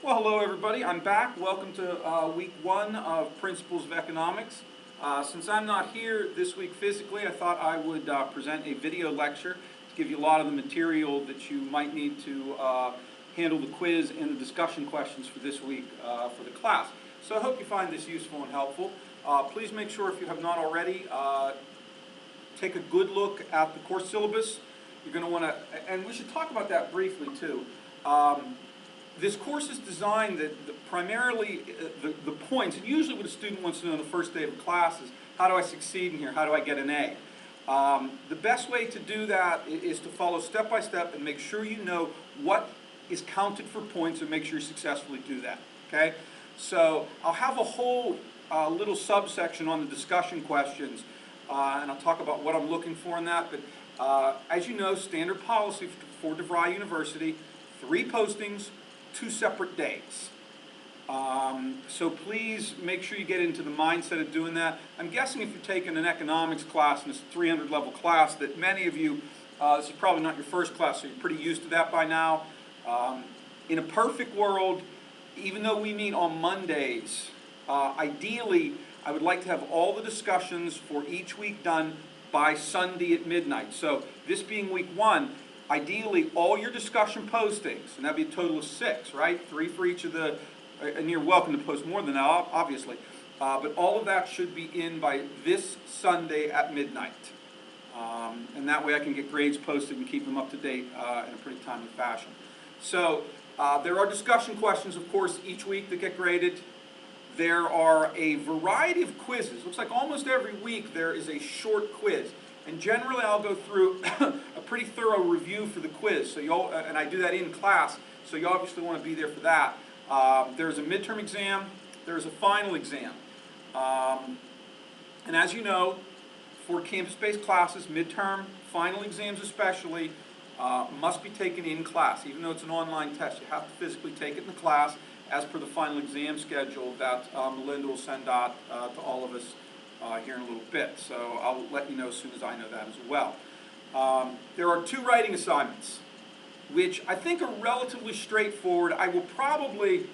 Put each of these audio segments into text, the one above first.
Well, hello everybody. I'm back. Welcome to week one of Principles of Economics. Since I'm not here this week physically, I thought I would present a video lecture to give you a lot of the material that you might need to handle the quiz and the discussion questions for this week for the class. So I hope you find this useful and helpful. Please make sure, if you have not already, take a good look at the course syllabus. You're going to want to, and we should talk about that briefly too. This course is designed that primarily the points, and usually what a student wants to know on the first day of class is, how do I succeed in here? How do I get an A? The best way to do that is to follow step by step and make sure you know what is counted for points and make sure you successfully do that. Okay? So I'll have a whole little subsection on the discussion questions, and I'll talk about what I'm looking for in that. But as you know, standard policy for DeVry University, 3 postings, 2 separate days. So please make sure you get into the mindset of doing that. I'm guessing if you're taking an economics class and it's a 300 level class that many of you, this is probably not your first class, so you're pretty used to that by now. In a perfect world, even though we meet on Mondays, ideally I would like to have all the discussions for each week done by Sunday at midnight. So this being week 1, ideally, all your discussion postings, and that'd be a total of 6, right? 3 for each of the, and you're welcome to post more than that, obviously. But all of that should be in by this Sunday at midnight. And that way I can get grades posted and keep them up to date in a pretty timely fashion. So there are discussion questions, of course, each week that get graded. There are a variety of quizzes. Looks like almost every week there is a short quiz. And generally I'll go through a pretty thorough review for the quiz, so and I do that in class, so you obviously want to be there for that. There's a midterm exam, there's a final exam. And as you know, for campus-based classes, midterm, final exams especially, must be taken in class. Even though it's an online test, you have to physically take it in the class as per the final exam schedule that Melinda will send out to all of us here in a little bit. So I'll let you know as soon as I know that as well. There are 2 writing assignments, which I think are relatively straightforward. I will probably,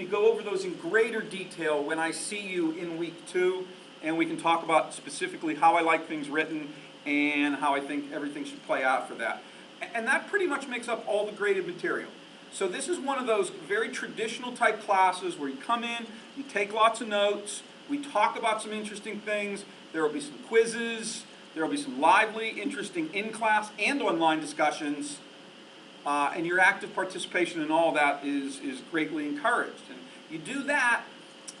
go over those in greater detail when I see you in week 2, and we can talk about specifically how I like things written and how I think everything should play out for that. And that pretty much makes up all the graded material. So this is one of those very traditional type classes where you come in, you take lots of notes, we talk about some interesting things, there will be some quizzes, there will be some lively, interesting in-class and online discussions, and your active participation in all that is greatly encouraged. And you do that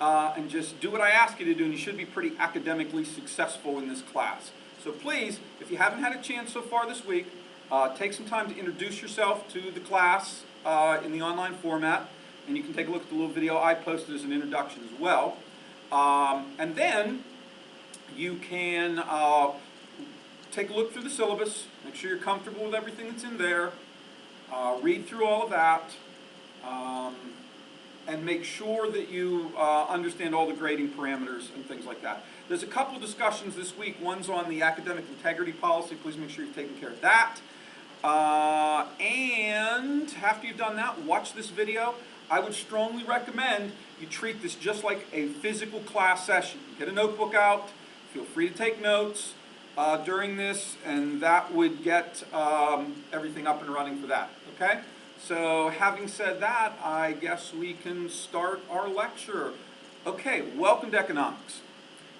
and just do what I ask you to do, and you should be pretty academically successful in this class. So please, if you haven't had a chance so far this week, take some time to introduce yourself to the class in the online format, and you can take a look at the little video I posted as an introduction as well. And then you can take a look through the syllabus, make sure you're comfortable with everything that's in there, read through all of that, and make sure that you understand all the grading parameters and things like that. There's a couple of discussions this week. One's on the academic integrity policy. Please make sure you're taking care of that. And after you've done that, watch this video. I would strongly recommend you treat this just like a physical class session. Get a notebook out, feel free to take notes during this, and that would get everything up and running for that, okay? So having said that, I guess we can start our lecture. Okay, welcome to economics.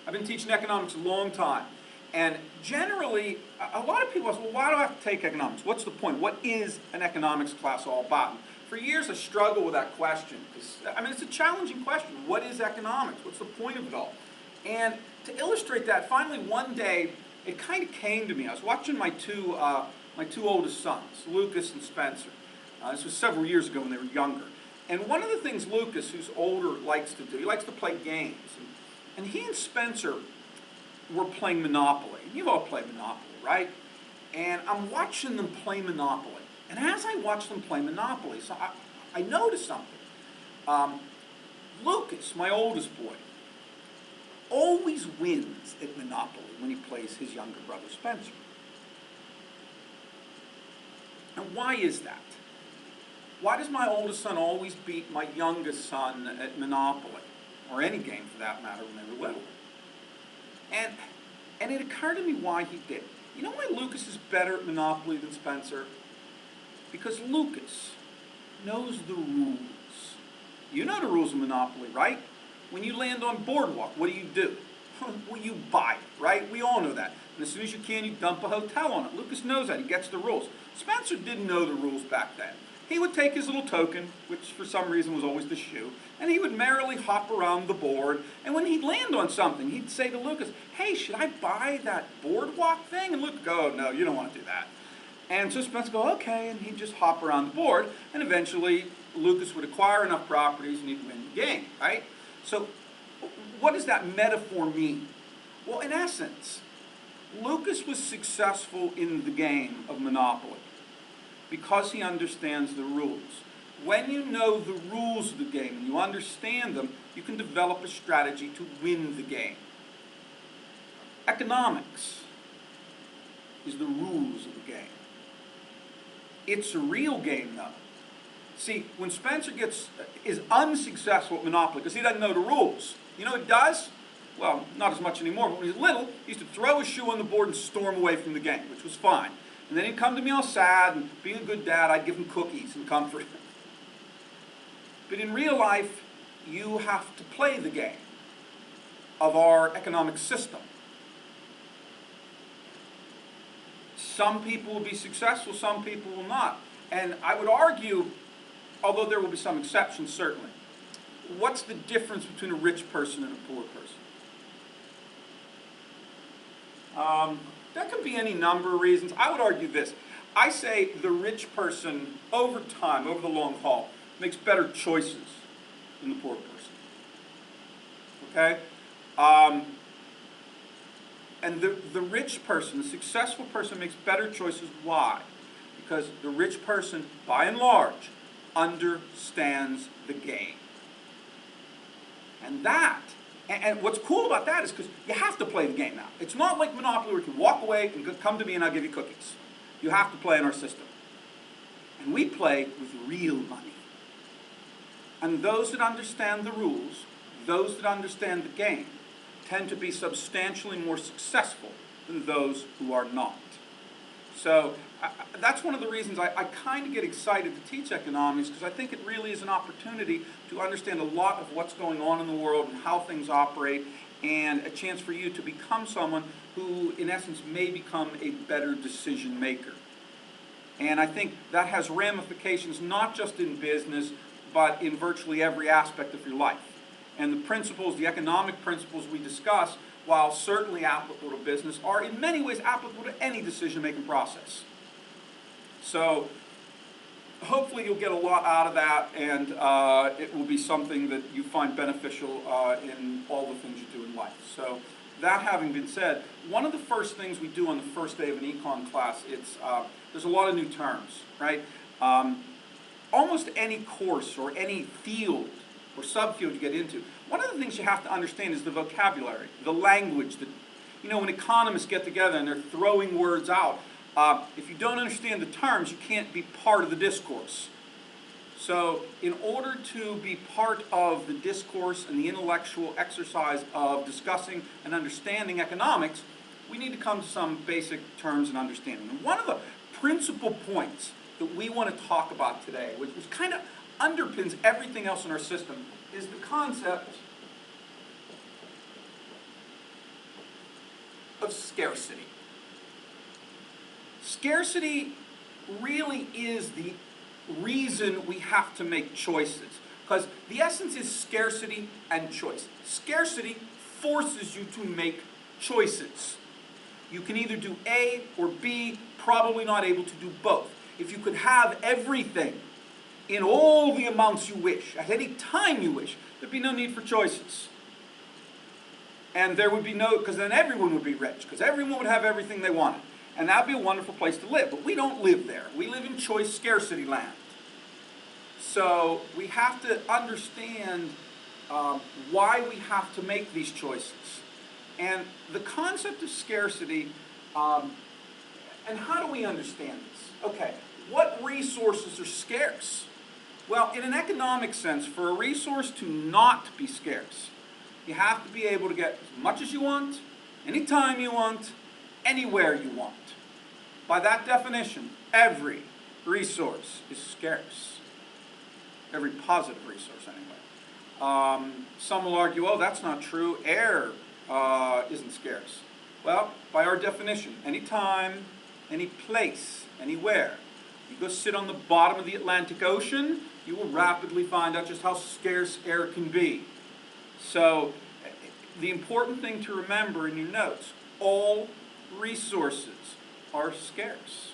I've been teaching economics a long time. And generally, a lot of people ask, well, why do I have to take economics? What's the point? What is an economics class all about? And for years, I struggled with that question. It's a challenging question. What is economics? What's the point of it all? And to illustrate that, finally one day, it kind of came to me. I was watching my two oldest sons, Lucas and Spencer. This was several years ago when they were younger. And one of the things Lucas, who's older, likes to do, he likes to play games. And he and Spencer were playing Monopoly. You've all played Monopoly, right? And I'm watching them play Monopoly. And as I watch them play Monopoly, so I noticed something. Lucas, my oldest boy, always wins at Monopoly when he plays his younger brother Spencer. And why is that? why does my oldest son always beat my youngest son at Monopoly? Or any game for that matter when they were little. And it occurred to me why he did. You know why Lucas is better at Monopoly than Spencer? Because Lucas knows the rules. You know the rules of Monopoly, right? When you land on Boardwalk, what do? Well, you buy it, right? We all know that. And as soon as you can, you dump a hotel on it. Lucas knows that. He gets the rules. Spencer didn't know the rules back then. He would take his little token, which for some reason was always the shoe, and he would merrily hop around the board. And when he'd land on something, he'd say to Lucas, hey, should I buy that Boardwalk thing? And Lucas would go, oh, no, you don't want to do that. And so Spencer would go, okay, and he'd just hop around the board, and eventually Lucas would acquire enough properties and he'd win the game, right? So what does that metaphor mean? Well, in essence, Lucas was successful in the game of Monopoly because he understands the rules. When you know the rules of the game and you understand them, you can develop a strategy to win the game. Economics is the rules of the game. It's a real game, though. See, when Spencer is unsuccessful at Monopoly because he doesn't know the rules, you know what he does? Well, not as much anymore, but when he was little, he used to throw his shoe on the board and storm away from the game, which was fine. And then he'd come to me all sad, and being a good dad, I'd give him cookies and comfort him. But in real life, you have to play the game of our economic system. Some people will be successful, some people will not. And I would argue, although there will be some exceptions certainly, what's the difference between a rich person and a poor person? That could be any number of reasons. I would argue this. I say the rich person, over time, over the long haul, makes better choices than the poor person. Okay? And the rich person, the successful person, makes better choices. Why? Because the rich person, by and large, understands the game. And what's cool about that is because you have to play the game now. It's not like Monopoly where you can walk away and come to me and I'll give you cookies. You have to play in our system. And we play with real money. And those that understand the rules, those that understand the game, tend to be substantially more successful than those who are not. So that's one of the reasons I kind of get excited to teach economics, because I think it really is an opportunity to understand a lot of what's going on in the world and how things operate, and a chance for you to become someone who, in essence, may become a better decision maker. And I think that has ramifications not just in business, but in virtually every aspect of your life. And the principles, the economic principles we discuss, while certainly applicable to business, are in many ways applicable to any decision-making process. So hopefully you'll get a lot out of that, and it will be something that you find beneficial in all the things you do in life. So that having been said, one of the first things we do on the first day of an econ class, there's a lot of new terms, right? Almost any course or any field or subfield you get into, one of the things you have to understand is the vocabulary, the language. When economists get together and they're throwing words out, if you don't understand the terms, you can't be part of the discourse. So in order to be part of the discourse and the intellectual exercise of discussing and understanding economics, we need to come to some basic terms and understanding. And one of the principal points that we want to talk about today, which kind of underpins everything else in our system, is the concept of scarcity. Scarcity really is the reason we have to make choices, because the essence is scarcity and choice. Scarcity forces you to make choices. You can either do A or B, probably not able to do both. If you could have everything in all the amounts you wish, at any time you wish, there'd be no need for choices. And there would be because then everyone would be rich, because everyone would have everything they wanted. And that would be a wonderful place to live. But we don't live there. We live in choice scarcity land. So we have to understand why we have to make these choices. And the concept of scarcity, and how do we understand this? Okay, what resources are scarce? Well, in an economic sense, for a resource to not be scarce, you have to be able to get as much as you want, anytime you want, anywhere you want. By that definition, every resource is scarce. Every positive resource, anyway. Some will argue, oh, that's not true. Air isn't scarce. Well, by our definition, anytime, any place, anywhere. You go sit on the bottom of the Atlantic Ocean, you will rapidly find out just how scarce air can be. So, the important thing to remember in your notes, all resources are scarce.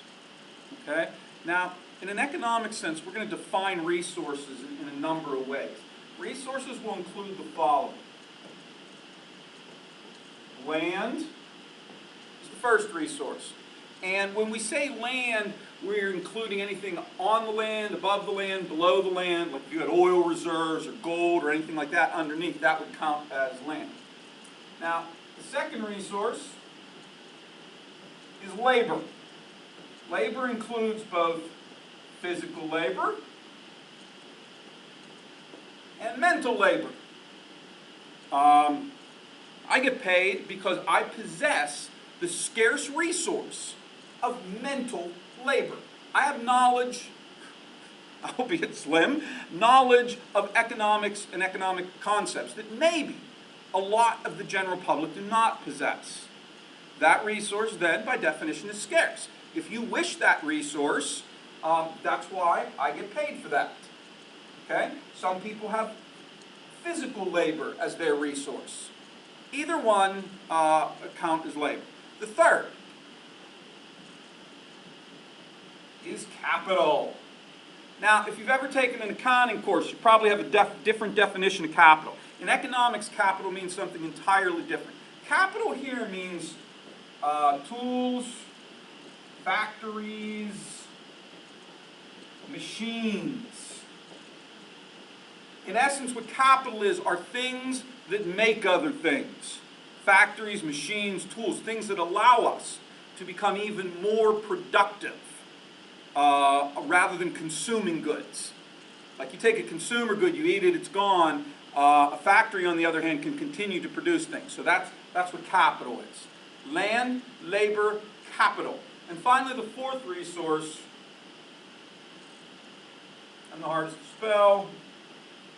Okay? Now, in an economic sense, we're going to define resources in a number of ways. Resources will include the following. Land is the first resource. And when we say land, we're including anything on the land, above the land, below the land. Like if you had oil reserves or gold or anything like that underneath, that would count as land. Now, the second resource is labor. Labor includes both physical labor and mental labor. I get paid because I possess the scarce resource of mental labor. I have knowledge, albeit slim, knowledge of economics and economic concepts that maybe a lot of the general public do not possess. That resource then, by definition, is scarce. If you wish that resource, that's why I get paid for that. Okay? Some people have physical labor as their resource. Either one count as labor. The third is capital. Now, if you've ever taken an accounting course, you probably have a different definition of capital. In economics, capital means something entirely different. Capital here means tools, factories, machines. In essence, what capital is are things that make other things. Factories, machines, tools, things that allow us to become even more productive rather than consuming goods. Like you take a consumer good, you eat it, it's gone. A factory, on the other hand, can continue to produce things. So that's what capital is. Land, labor, capital. And finally, the fourth resource, and the hardest to spell,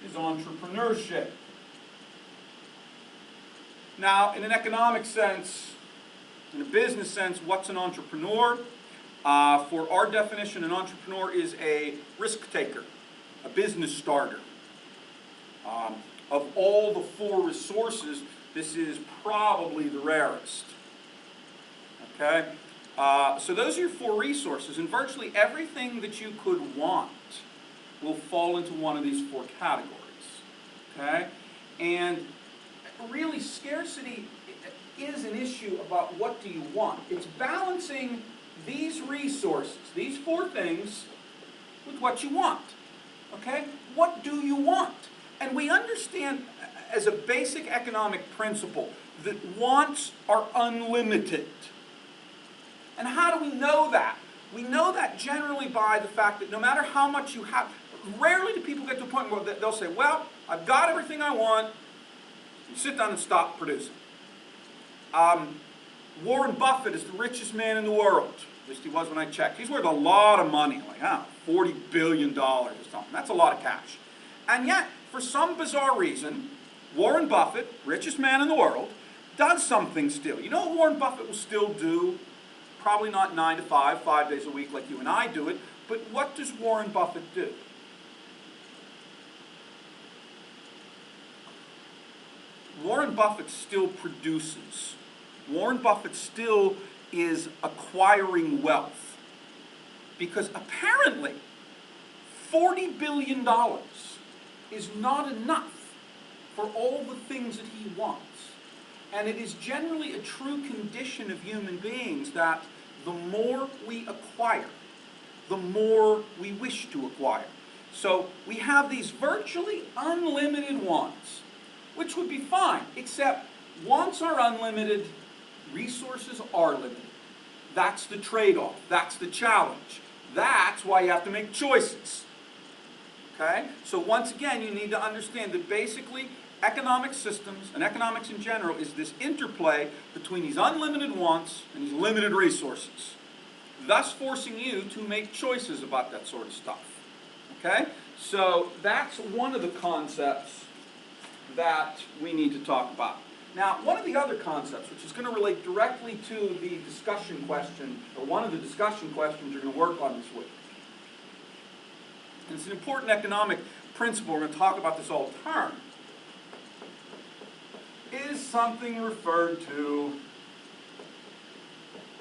is entrepreneurship. Now, in an economic sense, in a business sense, what's an entrepreneur? For our definition, an entrepreneur is a risk taker, a business starter. Of all the four resources, this is probably the rarest. Okay? So those are your four resources, and virtually everything that you could want will fall into one of these four categories. Okay? And really, scarcity is an issue about what do you want. It's balancing these resources, these four things, with what you want. Okay? What do you want? And we understand as a basic economic principle that wants are unlimited. And how do we know that? We know that generally by the fact that no matter how much you have, rarely do people get to a point where they'll say, well, I've got everything I want, and sit down and stop producing. Warren Buffett is the richest man in the world. At least he was when I checked. He's worth a lot of money, like $40 billion or something. That's a lot of cash. And yet, for some bizarre reason, Warren Buffett, richest man in the world, does something still. You know what Warren Buffett will still do? Probably not 9 to 5, 5 days a week like you and I do it, but what does Warren Buffett do? Warren Buffett still produces. Warren Buffett still is acquiring wealth. Because apparently, $40 billion is not enough for all the things that he wants. And it is generally a true condition of human beings that the more we acquire, the more we wish to acquire. So we have these virtually unlimited wants, which would be fine, except wants are unlimited, resources are limited. That's the trade-off. That's the challenge. That's why you have to make choices. Okay? So once again, you need to understand that basically economic systems and economics in general is this interplay between these unlimited wants and these limited resources, thus forcing you to make choices about that sort of stuff. Okay? So that's one of the concepts that we need to talk about. Now, one of the other concepts, which is going to relate directly to the discussion question, or one of the discussion questions you're going to work on this week, and it's an important economic principle, we're going to talk about this all the time, is something referred to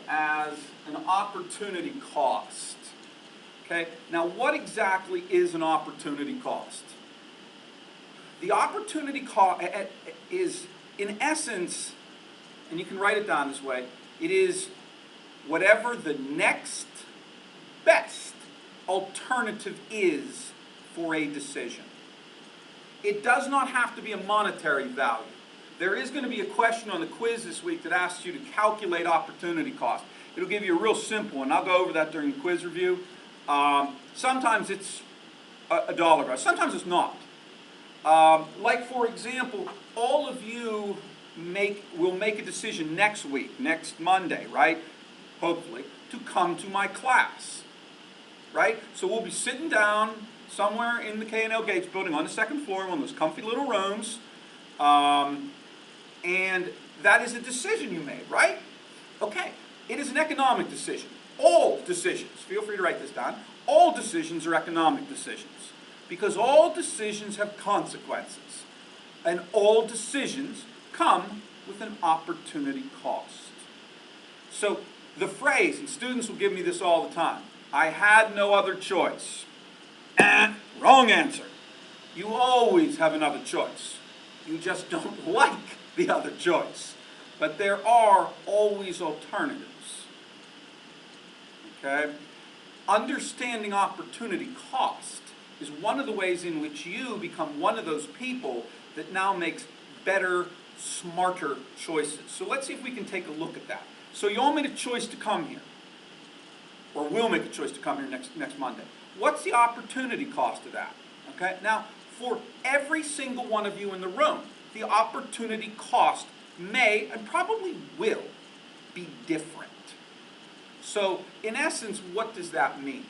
as an opportunity cost. Okay? Now, what exactly is an opportunity cost? The opportunity cost is, in essence, and you can write it down this way, it is whatever the next best alternative is for a decision. It does not have to be a monetary value. There is going to be a question on the quiz this week that asks you to calculate opportunity cost. It'll give you a real simple one. I'll go over that during the quiz review. Sometimes it's a dollar value. Sometimes it's not. Like, for example, all of you will make a decision next week, next Monday, right? Hopefully, to come to my class, right? So we'll be sitting down somewhere in the K&L Gates building on the second floor, one of those comfy little rooms, and that is a decision you made, right? Okay, it is an economic decision. All decisions, feel free to write this down, all decisions are economic decisions. Because all decisions have consequences. And all decisions come with an opportunity cost. So the phrase, and students will give me this all the time, I had no other choice. Wrong answer. You always have another choice. You just don't like the other choice. But there are always alternatives. Okay? Understanding opportunity cost is one of the ways in which you become one of those people that now makes better, smarter choices. So let's see if we can take a look at that. So you all made a choice to come here, or will make a choice to come here next Monday. What's the opportunity cost of that? Okay? Now, for every single one of you in the room, the opportunity cost may, and probably will, be different. So, in essence, what does that mean?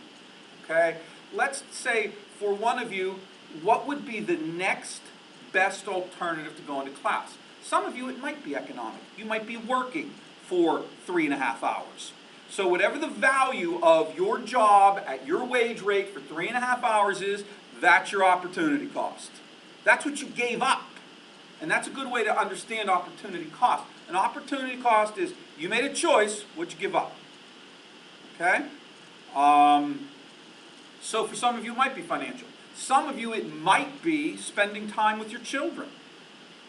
Okay? Let's say, for one of you, what would be the next best alternative to going to class? Some of you, it might be economic. You might be working for 3.5 hours. So whatever the value of your job at your wage rate for 3.5 hours is, that's your opportunity cost. That's what you gave up. And that's a good way to understand opportunity cost. An opportunity cost is, you made a choice, what'd you give up? Okay? So for some of you, it might be financial. Some of you, it might be spending time with your children.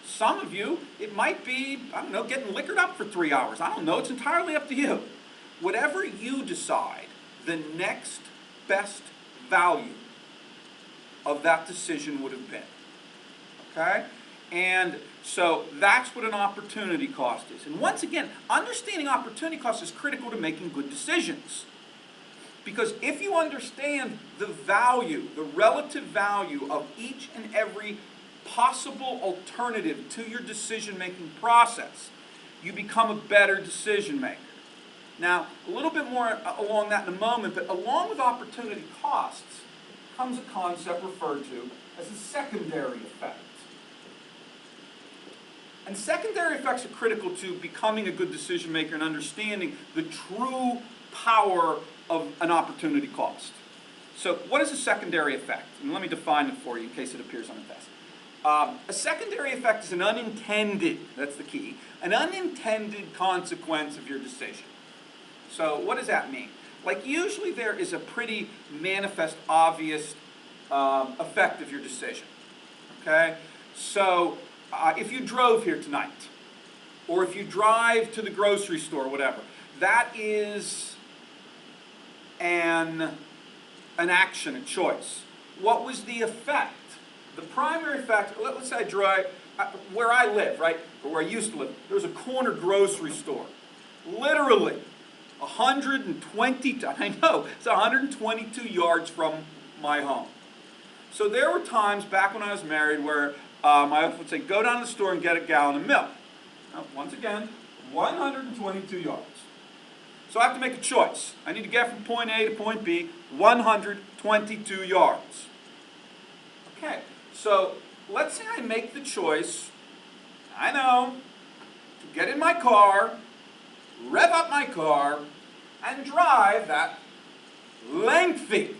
Some of you, it might be, I don't know, getting liquored up for 3 hours. I don't know, it's entirely up to you. Whatever you decide, the next best value of that decision would have been. Okay? And so that's what an opportunity cost is. And once again, understanding opportunity cost is critical to making good decisions. Because if you understand the value, the relative value of each and every possible alternative to your decision-making process, you become a better decision maker. Now, a little bit more along that in a moment, but along with opportunity costs comes a concept referred to as a secondary effect. And secondary effects are critical to becoming a good decision maker and understanding the true power of an opportunity cost. So what is a secondary effect? And let me define it for you in case it appears on the test. A secondary effect is an unintended, that's the key, an unintended consequence of your decision. So what does that mean? Like, usually there is a pretty manifest, obvious effect of your decision. Okay? So if you drove here tonight, or if you drive to the grocery store, whatever, that is an action, a choice. What was the effect? The primary effect, let's say I drive, where I live, right, or where I used to live, there's a corner grocery store. Literally, 122 yards from my home. So there were times back when I was married where my wife would say, go down to the store and get a gallon of milk. Now, once again, 122 yards. So I have to make a choice. I need to get from point A to point B, 122 yards. Okay, so let's say I make the choice, I know, to get in my car, rev up my car, and drive that lengthy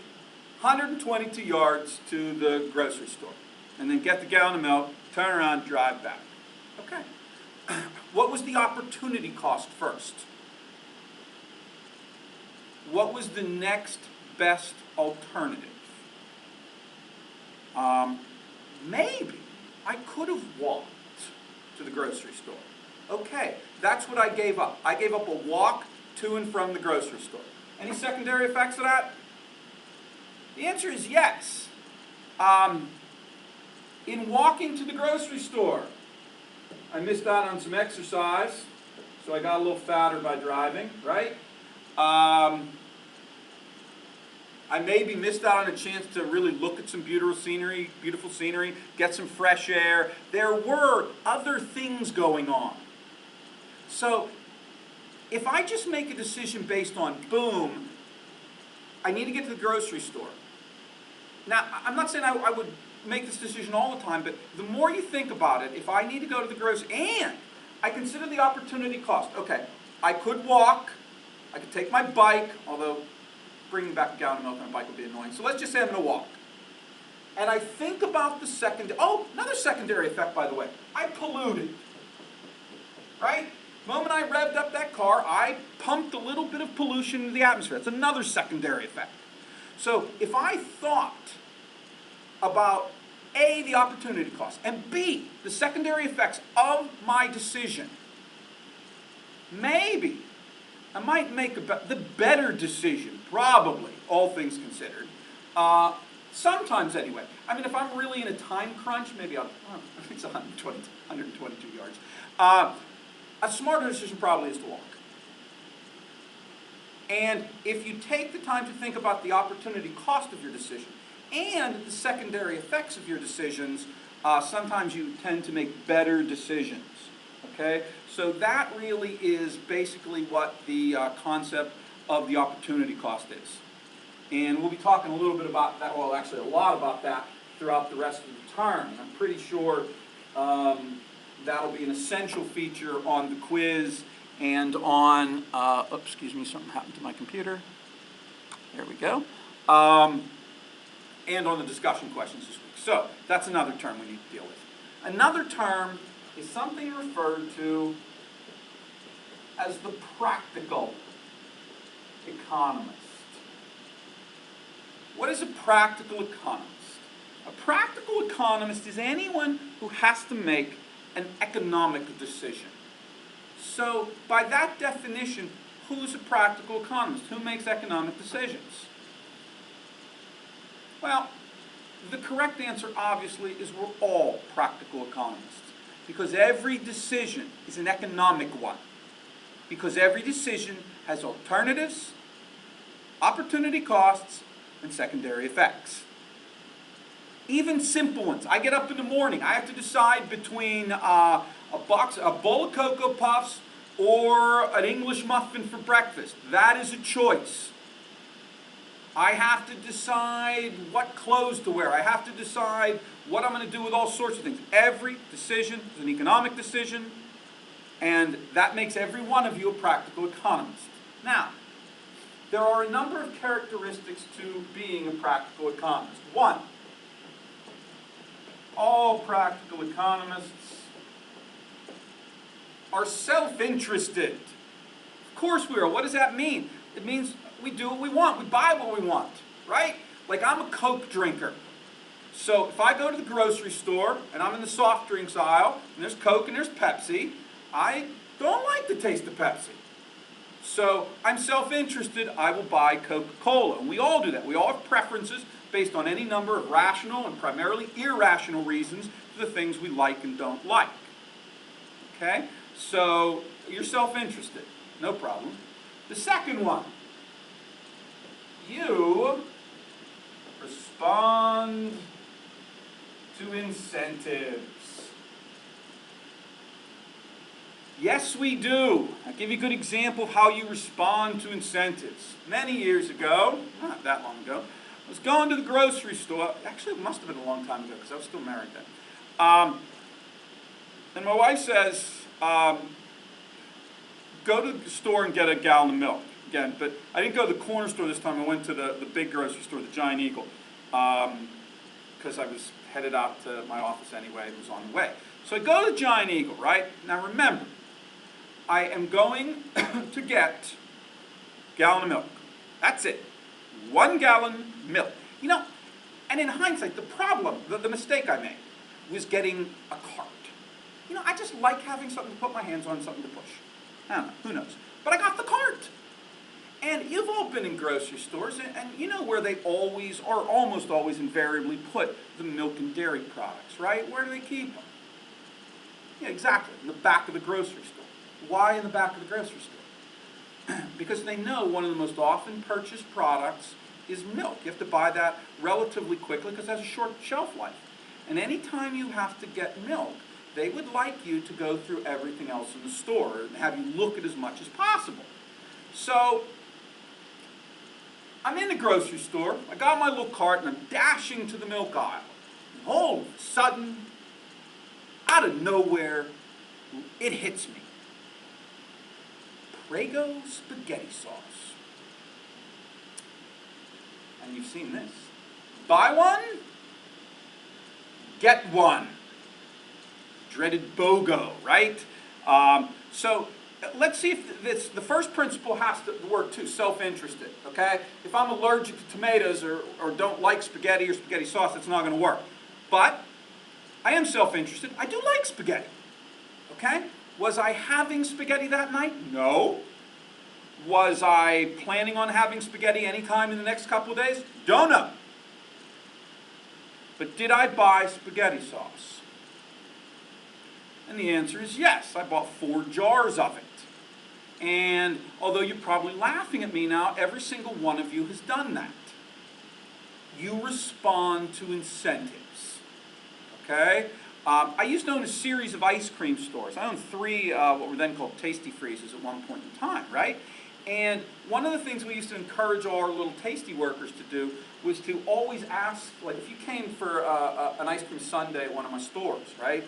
122 yards to the grocery store. And then get the gallon of milk, turn around, drive back. Okay. What was the opportunity cost first? What was the next best alternative? Maybe I could have walked to the grocery store. Okay, that's what I gave up. I gave up a walk to and from the grocery store. Any secondary effects of that? The answer is yes. In walking to the grocery store, I missed out on some exercise, so I got a little fatter by driving, right? I maybe missed out on a chance to really look at some beautiful scenery, get some fresh air. There were other things going on. So if I just make a decision based on, boom, I need to get to the grocery store. Now, I'm not saying I would make this decision all the time, but the more you think about it, if I need to go to the grocery, and I consider the opportunity cost. Okay, I could walk, I could take my bike, although bringing back a gallon of milk on a bike would be annoying. So let's just say I'm going to walk. And I think about the another secondary effect, by the way. I polluted. Right? The moment I revved up that car, I pumped a little bit of pollution into the atmosphere. That's another secondary effect. So if I thought about A, the opportunity cost, and B, the secondary effects of my decision, maybe I might make the better decision, probably, all things considered. Sometimes anyway. I mean, if I'm really in a time crunch, maybe it's 122 yards. A smarter decision probably is to walk. And if you take the time to think about the opportunity cost of your decision and the secondary effects of your decisions, sometimes you tend to make better decisions. Okay? So that really is basically what the concept of the opportunity cost is. And we'll be talking a little bit about that, well, actually a lot about that throughout the rest of the term. I'm pretty sure that'll be an essential feature on the quiz and on, oops, excuse me, something happened to my computer. There we go. And on the discussion questions this week. So that's another term we need to deal with. Another term is something referred to as the practical economist. What is a practical economist? A practical economist is anyone who has to make an economic decision. So, by that definition, who's a practical economist? Who makes economic decisions? Well, the correct answer, obviously, is we're all practical economists. Because every decision is an economic one. Because every decision has alternatives, opportunity costs, and secondary effects. Even simple ones. I get up in the morning. I have to decide between a bowl of Cocoa Puffs or an English muffin for breakfast. That is a choice. I have to decide what clothes to wear. I have to decide what I'm going to do with all sorts of things. Every decision is an economic decision, and that makes every one of you a practical economist. Now, there are a number of characteristics to being a practical economist. One, all practical economists are self-interested. Of course we are. What does that mean? It means we do what we want. We buy what we want, right? Like I'm a Coke drinker. So if I go to the grocery store and I'm in the soft drinks aisle and there's Coke and there's Pepsi, I don't like the taste of Pepsi. So I'm self-interested, I will buy Coca-Cola. And we all do that. We all have preferences based on any number of rational and primarily irrational reasons for the things we like and don't like. Okay? So you're self-interested. No problem. The second one, you respond to incentives? Yes, we do. I'll give you a good example of how you respond to incentives. Many years ago, not that long ago, I was going to the grocery store. Actually, it must have been a long time ago because I was still married then. And my wife says, go to the store and get a gallon of milk. Again, but I didn't go to the corner store this time. I went to the big grocery store, the Giant Eagle, because I was headed out to my office anyway. It was on the way. So I go to the Giant Eagle, right? Now remember, I am going to get a gallon of milk. That's it. 1 gallon milk. You know, and in hindsight, the problem, the mistake I made was getting a cart. You know, I just like having something to put my hands on, something to push. I don't know, who knows? But I got the cart. And you've all been in grocery stores, and you know where they always, or almost always invariably, put the milk and dairy products, right? Where do they keep them? Yeah, exactly, in the back of the grocery store. Why in the back of the grocery store? Because they know one of the most often purchased products is milk. You have to buy that relatively quickly because it has a short shelf life. And anytime you have to get milk, they would like you to go through everything else in the store and have you look at as much as possible. So, I'm in the grocery store, I got my little cart, and I'm dashing to the milk aisle. And all of a sudden, out of nowhere, it hits me. Prego spaghetti sauce. And you've seen this. Buy one, get one. Dreaded BOGO, right? So let's see if the first principle has to work too, self-interested, okay? If I'm allergic to tomatoes or don't like spaghetti or spaghetti sauce, it's not going to work. But I am self-interested. I do like spaghetti, okay? Was I having spaghetti that night? No. Was I planning on having spaghetti anytime in the next couple of days? Don't know. But did I buy spaghetti sauce? And the answer is yes. I bought 4 jars of it. And although you're probably laughing at me now, every single one of you has done that. You respond to incentives. Okay? I used to own a series of ice cream stores. I owned 3 what were then called Tasty Freezes at one point in time, right? And one of the things we used to encourage all our little Tasty workers to do was to always ask, like if you came for an ice cream sundae at one of my stores, right?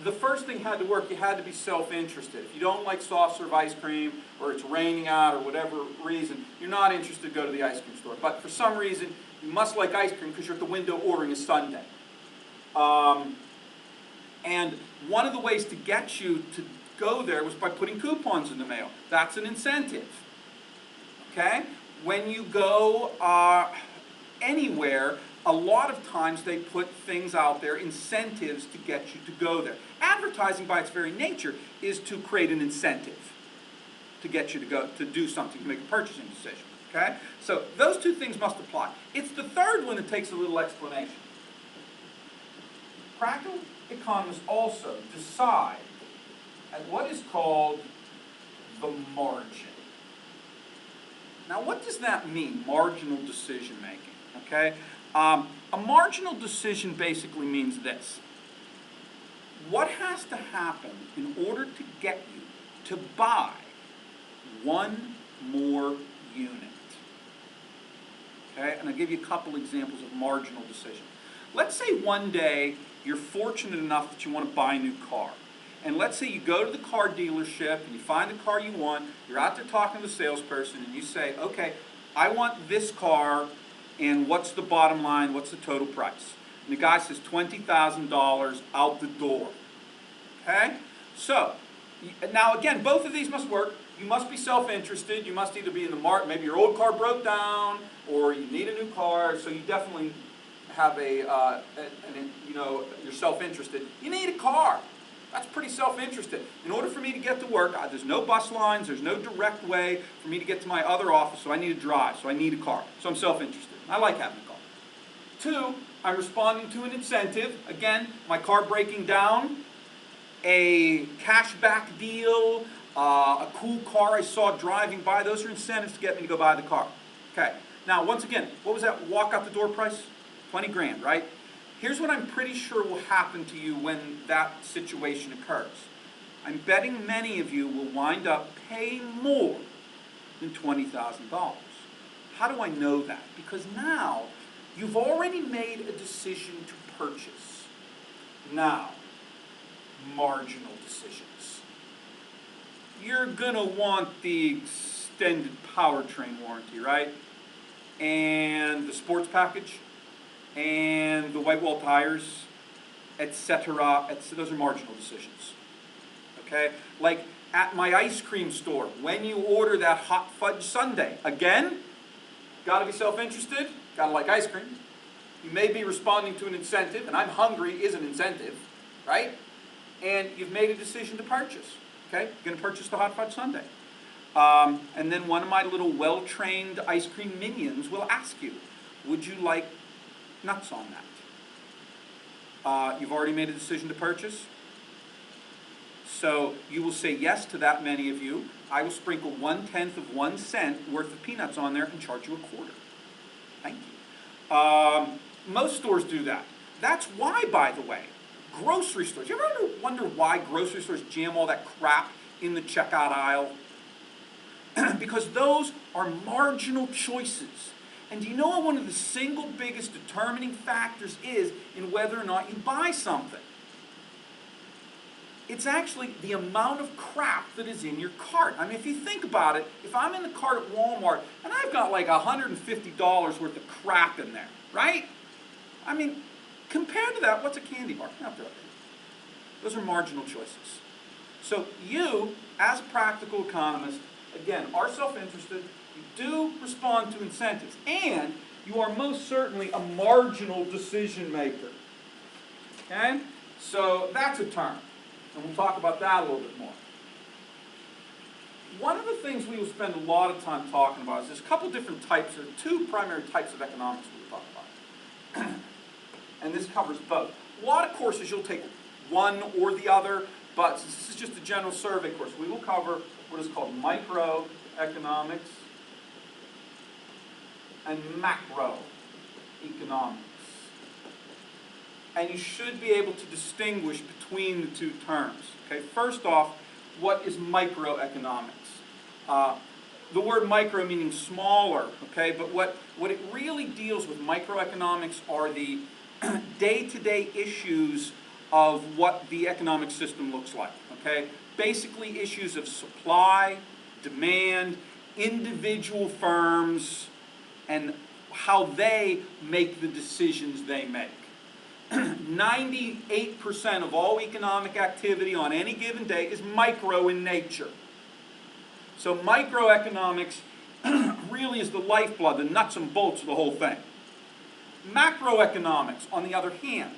The first thing had to work, you had to be self-interested. If you don't like soft serve ice cream, or it's raining out, or whatever reason, you're not interested to go to the ice cream store. But for some reason, you must like ice cream because you're at the window ordering a sundae. And one of the ways to get you to go there was by putting coupons in the mail. That's an incentive. Okay? When you go anywhere, a lot of times they put things out there, incentives to get you to go there. Advertising by its very nature is to create an incentive to get you to go to do something, to make a purchasing decision. Okay? So those 2 things must apply. It's the third one that takes a little explanation. Practical economists also decide at what is called the margin. Now what does that mean, marginal decision making? Okay? A marginal decision basically means this. What has to happen in order to get you to buy 1 more unit? Okay, and I'll give you a couple examples of marginal decision. Let's say one day you're fortunate enough that you want to buy a new car. And let's say you go to the car dealership and you find the car you want, you're out there talking to the salesperson and you say, okay, I want this car, and what's the bottom line, what's the total price? And the guy says $20,000 out the door. Okay? So, now again, both of these must work. You must be self-interested. You must either be in the market, maybe your old car broke down, or you need a new car, so you definitely have you're self-interested. You need a car. That's pretty self-interested. In order for me to get to work, there's no bus lines, there's no direct way for me to get to my other office, so I need to drive, so I need a car. So I'm self-interested. I like having a car. 2, I'm responding to an incentive. Again, my car breaking down, a cashback deal, a cool car I saw driving by. Those are incentives to get me to go buy the car. Okay. Now, once again, what was that walk out the door price? 20 grand, right? Here's what I'm pretty sure will happen to you when that situation occurs. I'm betting many of you will wind up paying more than $20,000. How do I know that? Because now you've already made a decision to purchase. Now, marginal decisions. You're going to want the extended powertrain warranty, right? And the sports package, and the white wall tires, etc. Those are marginal decisions. Okay? Like at my ice cream store, when you order that hot fudge sundae, again, got to be self-interested, got to like ice cream. You may be responding to an incentive, and I'm hungry is an incentive, right? And you've made a decision to purchase. Okay? You're going to purchase the hot fudge sundae. And then one of my little well-trained ice cream minions will ask you, would you like nuts on that? You've already made a decision to purchase. So you will say yes to that, many of you. I will sprinkle 1/10 of 1 cent worth of peanuts on there and charge you $0.25. Thank you. Most stores do that. That's why, by the way, grocery stores. You ever wonder why grocery stores jam all that crap in the checkout aisle? Because those are marginal choices. And do you know what one of the single biggest determining factors is in whether or not you buy something? It's actually the amount of crap that is in your cart. I mean, if you think about it, if I'm in the cart at Walmart and I've got like $150 worth of crap in there, right? I mean, compared to that, what's a candy bar? Those are marginal choices. So you, as a practical economist, again, are self-interested, you do respond to incentives, and you are most certainly a marginal decision maker. Okay? So that's a term, and we'll talk about that a little bit more. One of the things we will spend a lot of time talking about is there's a couple different types, or two primary types of economics we'll talk about. And this covers both. A lot of courses you'll take one or the other, but since this is just a general survey course, we will cover what is called microeconomics and macroeconomics. And you should be able to distinguish between the two terms. Okay, first off, what is microeconomics? The word micro meaning smaller, okay, but what it really deals with, microeconomics, are the day-to-day issues of what the economic system looks like, okay? Basically issues of supply, demand, individual firms, and how they make the decisions they make. 98% of all economic activity on any given day is micro in nature. So microeconomics really is the lifeblood, the nuts and bolts of the whole thing. Macroeconomics, on the other hand,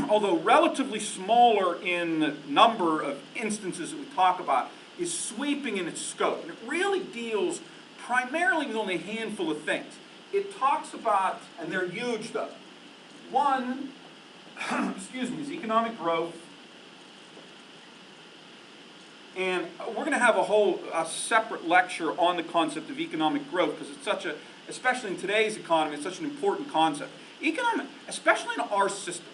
although relatively smaller in number of instances that we talk about, is sweeping in its scope. And it really deals primarily with only a handful of things. It talks about, and they're huge though, one, is economic growth. And we're going to have a separate lecture on the concept of economic growth, because it's such a, especially in today's economy, it's such an important concept. Economic, especially in our system,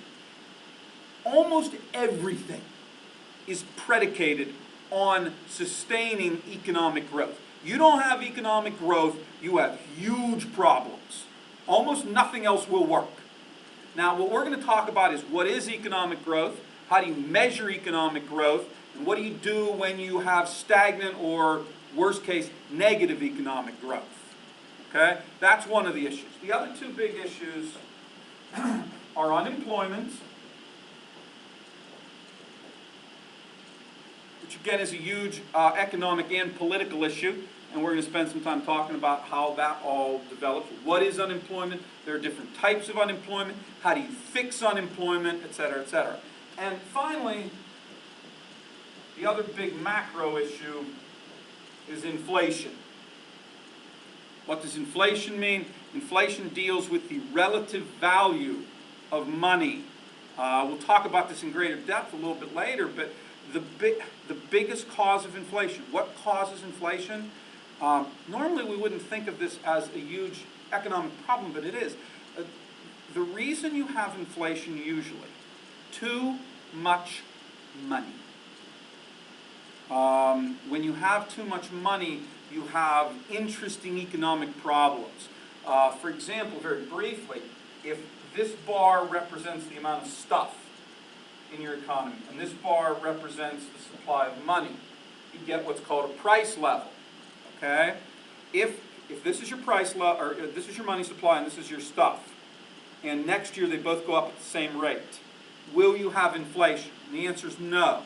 almost everything is predicated on sustaining economic growth. You don't have economic growth, you have huge problems. Almost nothing else will work. Now, what we're going to talk about is what is economic growth, how do you measure economic growth, and what do you do when you have stagnant or, worst case, negative economic growth. Okay? That's one of the issues. The other two big issues are unemployment, which again is a huge economic and political issue, and we're going to spend some time talking about how that all develops. What is unemployment? There are different types of unemployment. How do you fix unemployment, et cetera, et cetera. And finally, the other big macro issue is inflation. What does inflation mean? Inflation deals with the relative value of money. We'll talk about this in greater depth a little bit later, but the biggest cause of inflation. What causes inflation? Normally we wouldn't think of this as a huge economic problem, but it is. The reason you have inflation usually, too much money. When you have too much money, you have interesting economic problems. For example, very briefly, if this bar represents the amount of stuff in your economy, and this bar represents the supply of money, you get what's called a price level. Okay? If this is your price level, or this is your money supply, and this is your stuff, and next year they both go up at the same rate, will you have inflation? And the answer is no.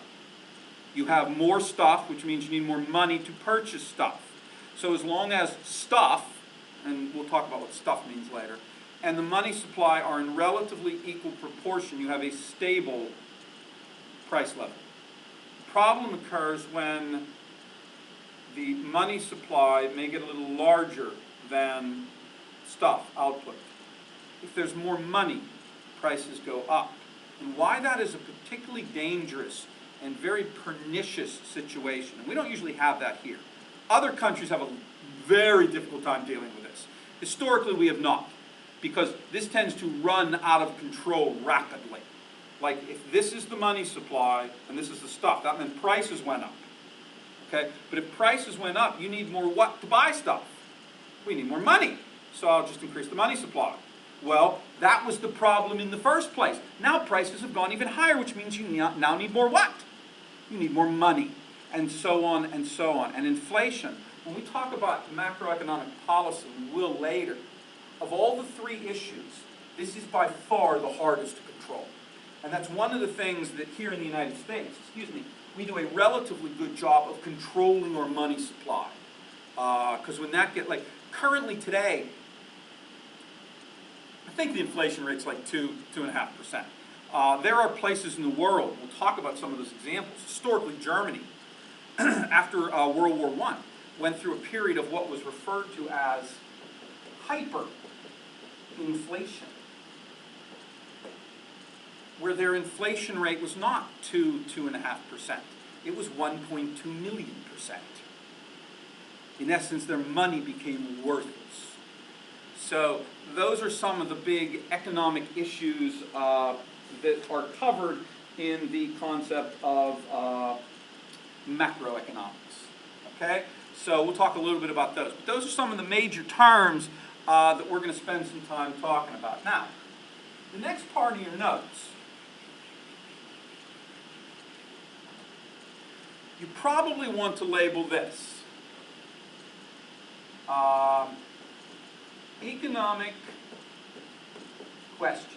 You have more stuff, which means you need more money to purchase stuff. So as long as stuff, and we'll talk about what stuff means later, and the money supply are in relatively equal proportion, you have a stable price level. The problem occurs when the money supply may get a little larger than stuff output. If there's more money, prices go up. And why that is a particularly dangerous and very pernicious situation, and we don't usually have that here. Other countries have a very difficult time dealing with this. Historically, we have not, because this tends to run out of control rapidly. Like, if this is the money supply and this is the stuff, that meant prices went up. Okay? But if prices went up, you need more what to buy stuff? We need more money. So I'll just increase the money supply. Well, that was the problem in the first place. Now prices have gone even higher, which means you now need more what? You need more money, and so on and so on. And inflation, when we talk about macroeconomic policy, we will later, of all the three issues, this is by far the hardest to control. And that's one of the things that here in the United States, we do a relatively good job of controlling our money supply. Because when that currently today, I think the inflation rate's like 2.5%. There are places in the world, we'll talk about some of those examples. Historically, Germany, after World War I, went through a period of what was referred to as hyperinflation, where their inflation rate was not 2.5%. It was 1.2 million%. In essence, their money became worthless. So those are some of the big economic issues that are covered in the concept of macroeconomics. Okay? So we'll talk a little bit about those. But those are some of the major terms that we're going to spend some time talking about. Now, the next part of your notes, you probably want to label this. Economic questions.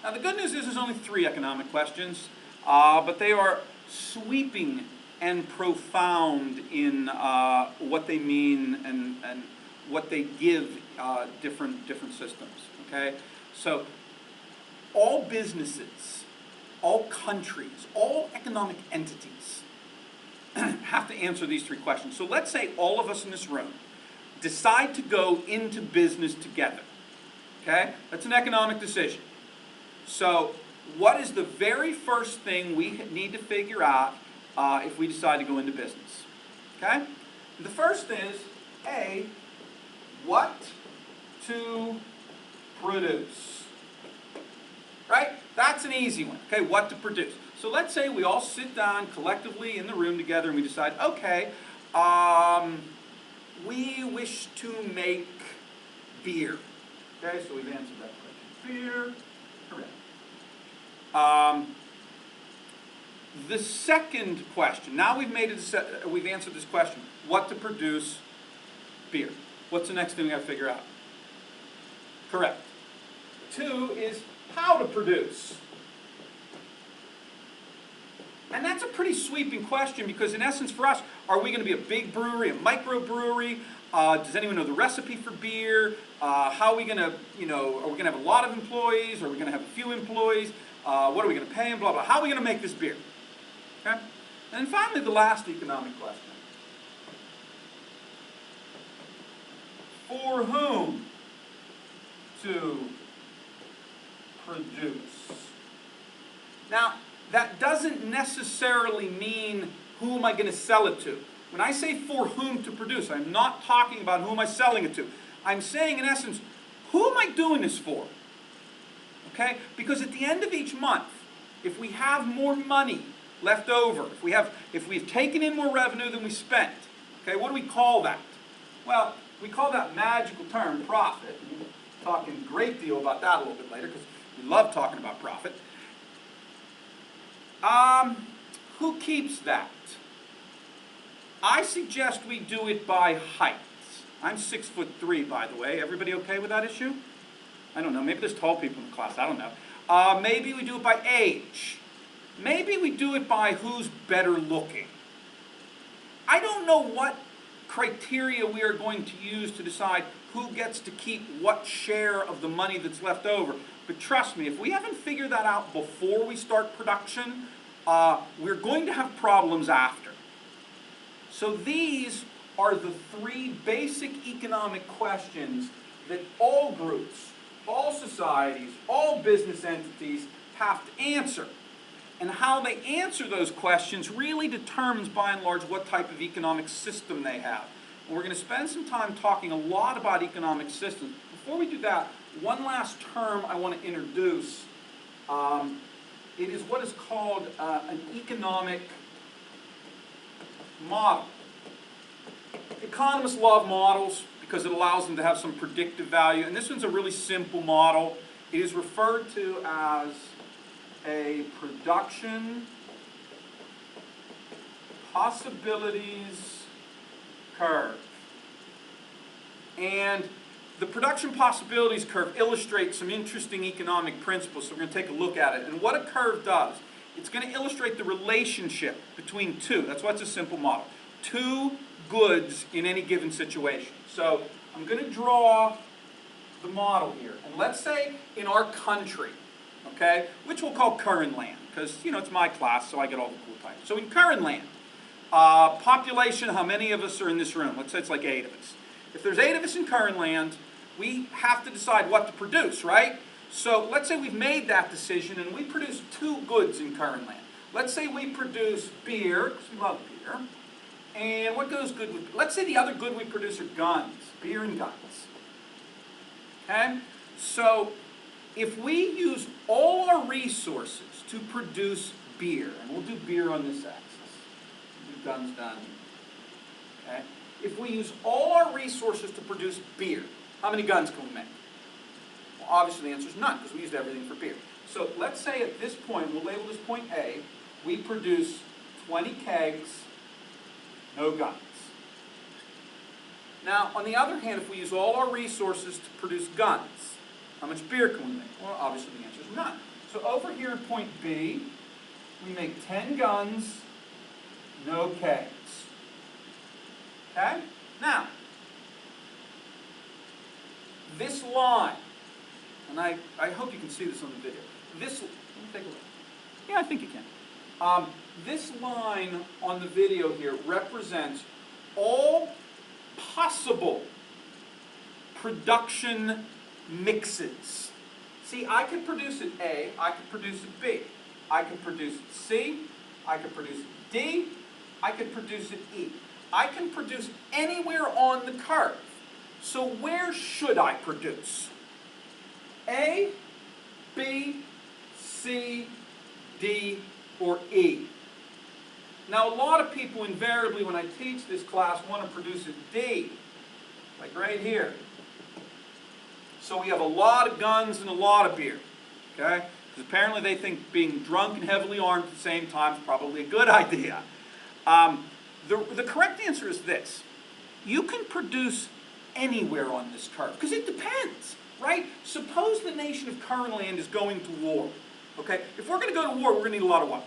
Now the good news is there's only 3 economic questions, but they are sweeping and profound in what they mean and what they give different systems. Okay, so all businesses, all countries, all economic entities have to answer these 3 questions. So let's say all of us in this room decide to go into business together. Okay? That's an economic decision. So what is the very first thing we need to figure out if we decide to go into business? Okay? The first is, A, what to produce. Right? That's an easy one. Okay, what to produce. So let's say we all sit down collectively in the room together and we decide, okay, we wish to make beer. Okay, so we've answered that question. Beer, correct. The second question, now we've answered this question, what to produce beer. What's the next thing we got to figure out? Correct. 2 is how to produce. And that's a pretty sweeping question because in essence for us, are we going to be a big brewery, a microbrewery? Does anyone know the recipe for beer? How are we going to, are we going to have a lot of employees? Are we going to have a few employees? What are we going to pay them? Blah, blah. How are we going to make this beer? Okay? And then finally, the last economic question. For whom to produce? Now, that doesn't necessarily mean who am I going to sell it to. When I say for whom to produce, I'm not talking about who am I selling it to. I'm saying, in essence, who am I doing this for? Okay? Because at the end of each month, if we have more money left over, if we've taken in more revenue than we spent, okay, what do we call that? Well, we call that magical term profit. We'll talk a great deal about that a little bit later because we love talking about profit. Who keeps that? I suggest we do it by height. I'm 6'3", by the way. Everybody okay with that issue? I don't know. Maybe there's tall people in the class. I don't know. Maybe we do it by age. Maybe we do it by who's better looking. I don't know what criteria we are going to use to decide who gets to keep what share of the money that's left over. But trust me, if we haven't figured that out before we start production, we're going to have problems after. So these are the three basic economic questions that all groups, all societies, all business entities have to answer. And how they answer those questions really determines, by and large, what type of economic system they have. And we're going to spend some time talking a lot about economic systems. Before we do that, one last term I want to introduce. It is what is called an economic model. Economists love models because it allows them to have some predictive value. And this one's a really simple model. It is referred to as a production possibilities curve. And the production possibilities curve illustrates some interesting economic principles, so we're going to take a look at it. And what a curve does, it's going to illustrate the relationship between two, that's why it's a simple model, two goods in any given situation. So I'm going to draw the model here. And let's say in our country, okay, which we'll call Curran land, because, you know, it's my class, so I get all the cool titles. So in Curran land, population, how many of us are in this room? Let's say it's like 8 of us. If there's 8 of us in Curran land, we have to decide what to produce, right? So let's say we've made that decision and we produce 2 goods in Curran land. Let's say we produce beer, because we love beer. And what goes good with, let's say the other good we produce are guns, beer and guns. Okay? So if we use all our resources to produce beer, and we'll do beer on this axis, we'll do guns down here. Okay? If we use all our resources to produce beer, how many guns can we make? Well, obviously the answer is none, because we used everything for beer. So let's say at this point, we'll label this point A, we produce 20 kegs, no guns. Now, on the other hand, if we use all our resources to produce guns, how much beer can we make? Well, obviously the answer is none. So over here at point B, we make 10 guns, no kegs. Okay? Now, this line, and I hope you can see this on the video. Let me take a look. Yeah, I think you can. This line on the video here represents all possible production mixes. See, I could produce it A, I could produce it B, I could produce it C, I could produce it D, I could produce it E. I can produce anywhere on the curve. So where should I produce? A, B, C, D, or E? Now, a lot of people invariably, when I teach this class, want to produce a D, like right here. So we have a lot of guns and a lot of beer, okay? Because apparently they think being drunk and heavily armed at the same time is probably a good idea. The correct answer is this. You can produce anywhere on this curve, because it depends, right? Suppose the nation of Curran land is going to war, okay? If we're going to go to war, we're going to need a lot of what?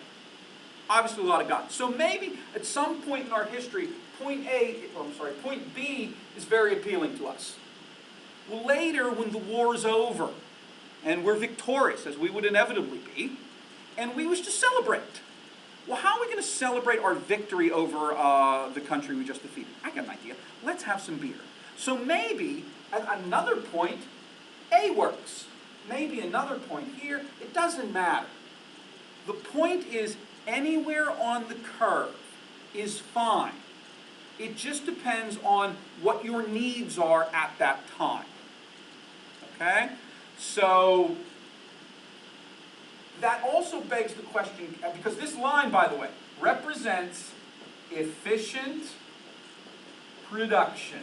Obviously a lot of guns. So maybe at some point in our history, point B is very appealing to us. Well, later, when the war is over, and we're victorious, as we would inevitably be, and we wish to celebrate. Well, how are we going to celebrate our victory over the country we just defeated? I got an idea. Let's have some beer. So maybe, at another point, A works. Maybe another point here. It doesn't matter. The point is, anywhere on the curve is fine. It just depends on what your needs are at that time. Okay? So that also begs the question, because this line, by the way, represents efficient production.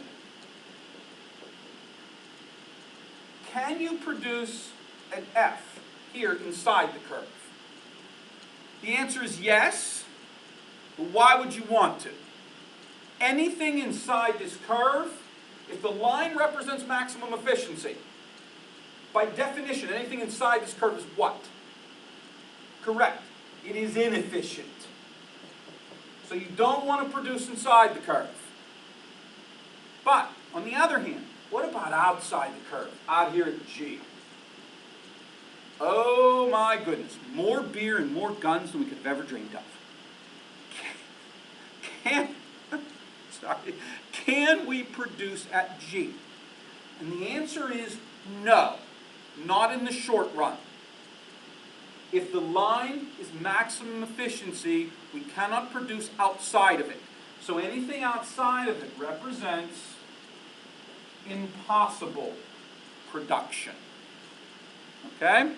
Can you produce an F here inside the curve? The answer is yes, but why would you want to? Anything inside this curve, if the line represents maximum efficiency, by definition, anything inside this curve is what? Correct. It is inefficient. So you don't want to produce inside the curve. But, on the other hand, what about outside the curve, out here at G? Oh my goodness, more beer and more guns than we could have ever dreamed of. Can we produce at G? And the answer is no, not in the short run. If the line is maximum efficiency, we cannot produce outside of it. So anything outside of it represents impossible production. Okay?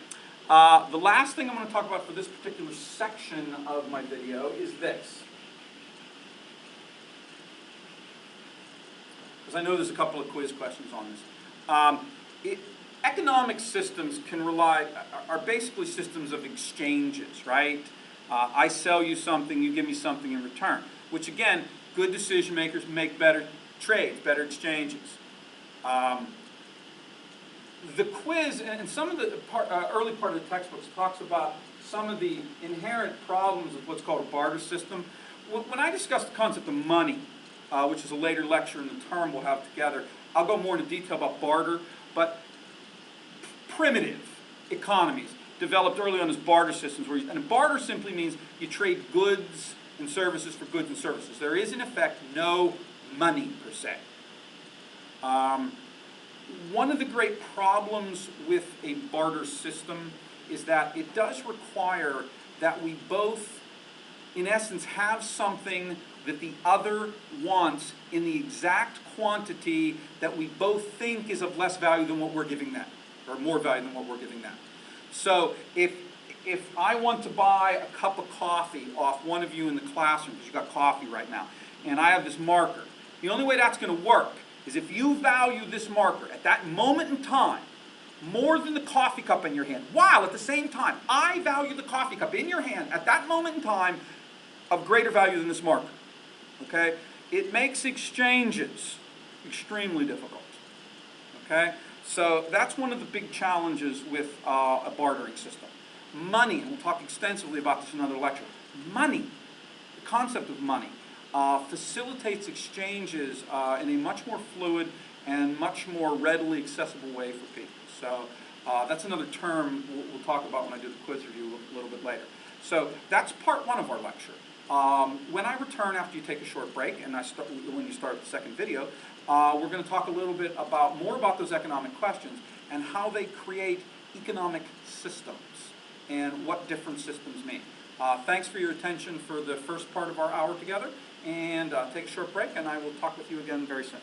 The last thing I'm going to talk about for this particular section of my video is this. Because I know there's a couple of quiz questions on this. Economic systems are basically systems of exchanges, right? I sell you something, you give me something in return. Which again, good decision makers make better trades, better exchanges. The quiz, and some of the early part of the textbooks talks about some of the inherent problems of what's called a barter system. When I discuss the concept of money, which is a later lecture in the term we'll have together, I'll go more into detail about barter, but primitive economies developed early on as barter systems, and barter simply means you trade goods and services for goods and services. There is, in effect, no money per se. One of the great problems with a barter system is that it does require that we both, in essence, have something that the other wants in the exact quantity that we both think is of less value than what we're giving them, or more value than what we're giving them. So if I want to buy a cup of coffee off one of you in the classroom, because you've got coffee right now, and I have this marker, the only way that's going to work is if you value this marker at that moment in time more than the coffee cup in your hand, while at the same time I value the coffee cup in your hand at that moment in time of greater value than this marker. Okay? It makes exchanges extremely difficult. Okay? So that's one of the big challenges with a bartering system. Money, and we'll talk extensively about this in another lecture. Money, the concept of money, facilitates exchanges in a much more fluid and much more readily accessible way for people. So that's another term we'll talk about when I do the quiz review a little bit later. So that's part one of our lecture. When I return after you take a short break, and when you start the second video, we're going to talk a little bit more about those economic questions and how they create economic systems and what different systems mean. Thanks for your attention for the first part of our hour together, and take a short break, and I will talk with you again very soon.